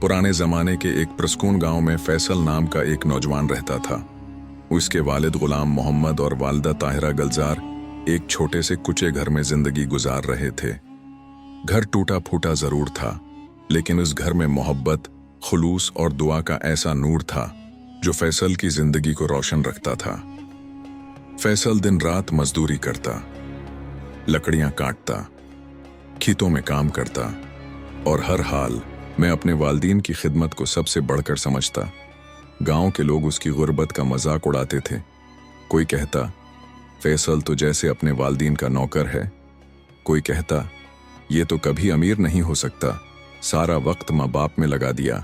पुराने ज़माने के एक प्रसकून गांव में फैसल नाम का एक नौजवान रहता था। उसके वालिद गुलाम मोहम्मद और वालिदा ताहिरा गलजार एक छोटे से कुचे घर में जिंदगी गुजार रहे थे। घर टूटा फूटा जरूर था, लेकिन उस घर में मोहब्बत, खुलूस और दुआ का ऐसा नूर था जो फैसल की जिंदगी को रोशन रखता था। फैसल दिन रात मजदूरी करता, लकड़ियां काटता, खेतों में काम करता और हर हाल में अपने वालिदीन की खिदमत को सबसे बढ़कर समझता। गांव के लोग उसकी गुर्बत का मजाक उड़ाते थे। कोई कहता, फैसल तो जैसे अपने वालिदीन का नौकर है। कोई कहता, ये तो कभी अमीर नहीं हो सकता, सारा वक्त माँ बाप में लगा दिया।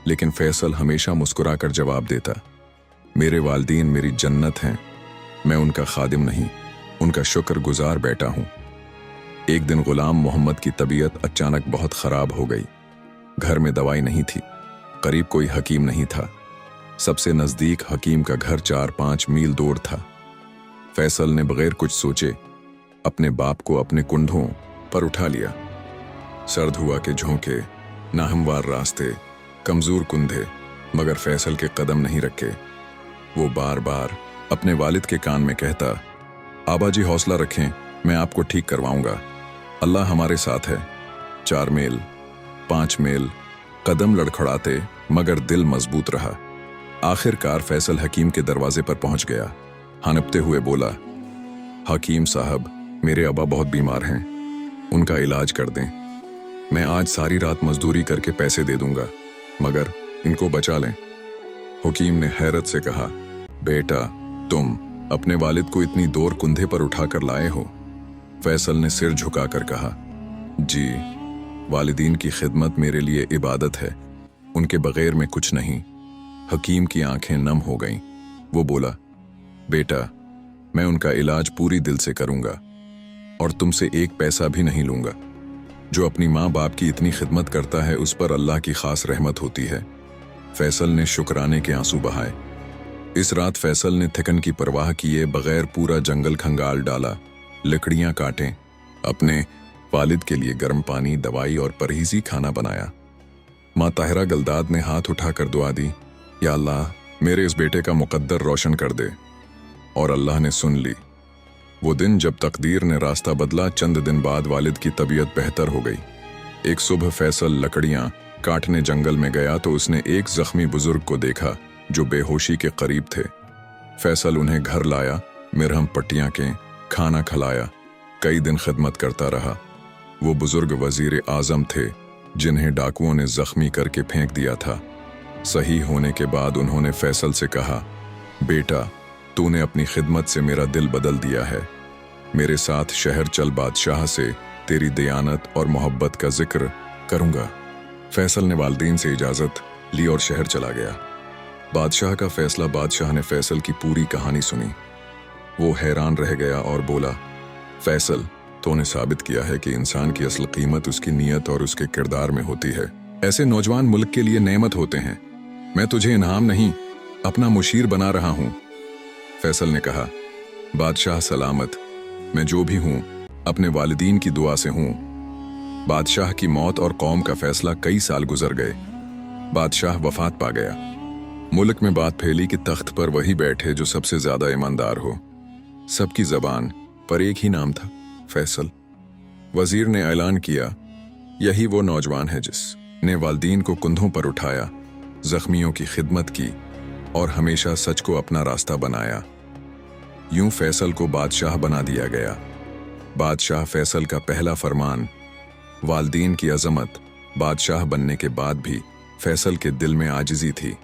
लेकिन फैसल हमेशा मुस्कुराकर जवाब देता, मेरे वालिदीन मेरी जन्नत हैं, मैं उनका खादिम नहीं, उनका शुक्रगुजार बेटा हूं। एक दिन गुलाम मोहम्मद की तबीयत अचानक बहुत खराब हो गई। घर में दवाई नहीं थी, करीब कोई हकीम नहीं था। सबसे नजदीक हकीम का घर 4-5 मील दूर था। फैसल ने बगैर कुछ सोचे अपने बाप को अपने कुंधों पर उठा लिया। सर्द हुआ के झोंके, नाहमवार रास्ते, कमजोर कुंधे, मगर फैसल के कदम नहीं रखे। वो बार बार अपने वालिद के कान में कहता, आबा जी हौसला रखें, मैं आपको ठीक करवाऊंगा, अल्लाह हमारे साथ है। 4 मील, 5 मील, कदम लड़खड़ाते मगर दिल मजबूत रहा। आखिरकार फैसल हकीम के दरवाजे पर पहुंच गया। हनपते हुए बोला, हकीम साहब, मेरे अब्बा बहुत बीमार हैं, उनका इलाज कर दें। मैं आज सारी रात मजदूरी करके पैसे दे दूंगा, मगर इनको बचा लें। हकीम ने हैरत से कहा, बेटा, तुम अपने वालिद को इतनी दूर कुंधे पर उठाकर लाए हो? फैसल ने सिर झुकाकर कहा, जी, वालिदीन की खिदमत मेरे लिए इबादत है, उनके बगैर मैं कुछ नहीं। हकीम की आंखें नम हो गईं। वो बोला, बेटा, मैं उनका इलाज पूरी दिल से करूंगा और तुमसे एक पैसा भी नहीं लूंगा। जो अपनी माँ बाप की इतनी खिदमत करता है उस पर अल्लाह की खास रहमत होती है। फैसल ने शुक्राने के आंसू बहाए। इस रात फैसल ने थकन की परवाह किए बगैर पूरा जंगल खंगाल डाला, लकड़ियां काटें, अपने वालिद के लिए गर्म पानी, दवाई और परहेजी खाना बनाया। माँ ताहिरा गलदाद ने हाथ उठाकर दुआ दी, या अल्लाह, मेरे इस बेटे का मुकद्दर रोशन कर दे। और अल्लाह ने सुन ली। वो दिन जब तकदीर ने रास्ता बदला, चंद दिन बाद वालिद की तबीयत बेहतर हो गई। एक सुबह फैसल लकड़ियां काटने जंगल में गया तो उसने एक जख्मी बुजुर्ग को देखा जो बेहोशी के करीब थे। फैसल उन्हें घर लाया, मिरहम पट्टियां के, खाना खिलाया, कई दिन खिदमत करता रहा। वो बुजुर्ग वजीर आजम थे जिन्हें डाकुओं ने जख्मी करके फेंक दिया था। सही होने के बाद उन्होंने फैसल से कहा, बेटा, तूने अपनी खिदमत से मेरा दिल बदल दिया है, मेरे साथ शहर चल, बादशाह से तेरी दयानत और मोहब्बत का जिक्र करूंगा। फैसल ने वालिदीन से इजाजत ली और शहर चला गया। बादशाह का फैसला। बादशाह ने फैसल की पूरी कहानी सुनी। वो हैरान रह गया और बोला, फैसल, तूने साबित किया है कि इंसान की असल कीमत उसकी नीयत और उसके किरदार में होती है। ऐसे नौजवान मुल्क के लिए नेमत होते हैं। मैं तुझे इनाम नहीं, अपना मुशीर बना रहा हूं। फैसल ने कहा, बादशाह सलामत, मैं जो भी हूं अपने वालिदीन की दुआ से हूं। बादशाह की मौत और कौम का फैसला कई साल गुजर गए। बादशाह वफात पा गया। मुल्क में बात फैली कि तख्त पर वही बैठे जो सबसे ज्यादा ईमानदार हो। सबकी जबान पर एक ही नाम था, फैसल। वजीर ने ऐलान किया, यही वो नौजवान है जिसने वालिदीन को कुंधों पर उठाया, जख्मियों की खिदमत की और हमेशा सच को अपना रास्ता बनाया। यूं फैसल को बादशाह बना दिया गया। बादशाह फैसल का पहला फरमान। वालिदीन की अजमत। बादशाह बनने के बाद भी फैसल के दिल में आजिज़ी थी।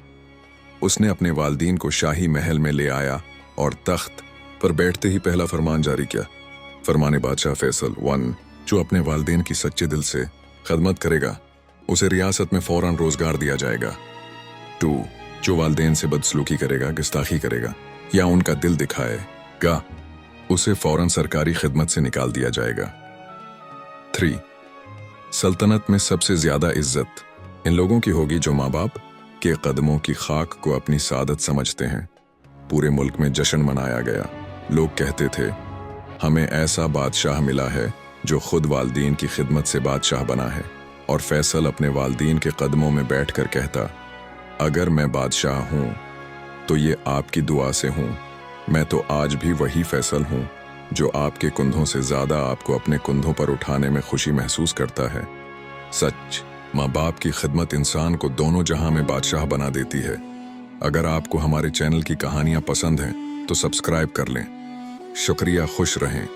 उसने अपने वालिदीन को शाही महल में ले आया और तख्त पर बैठते ही पहला फरमान जारी किया। फरमाने बादशाह फैसल 1, जो अपने वालिदीन की सच्चे दिल से खदमत करेगा उसे रियासत में फौरन रोजगार दिया जाएगा। 2, जो वालिदैन से बदसलूकी करेगा, गुस्ताखी करेगा या उनका दिल दिखाएगा, उसे फौरन सरकारी खिदमत से निकाल दिया जाएगा। 3, सल्तनत में सबसे ज्यादा इज्जत इन लोगों की होगी जो माँ बाप के कदमों की खाक को अपनी सादत समझते हैं। पूरे मुल्क में जश्न मनाया गया। लोग कहते थे, हमें ऐसा बादशाह मिला है जो खुद वालिदीन की खिदमत से बादशाह बना है। और फैसल अपने वालदीन के कदमों में बैठकर कहता, अगर मैं बादशाह हूँ तो ये आपकी दुआ से हूँ। मैं तो आज भी वही फैसल हूँ जो आपके कुंधों से ज़्यादा आपको अपने कुंधों पर उठाने में खुशी महसूस करता है। सच, माँ बाप की खिदमत इंसान को दोनों जहां में बादशाह बना देती है। अगर आपको हमारे चैनल की कहानियाँ पसंद हैं तो सब्सक्राइब कर लें। शुक्रिया, खुश रहें।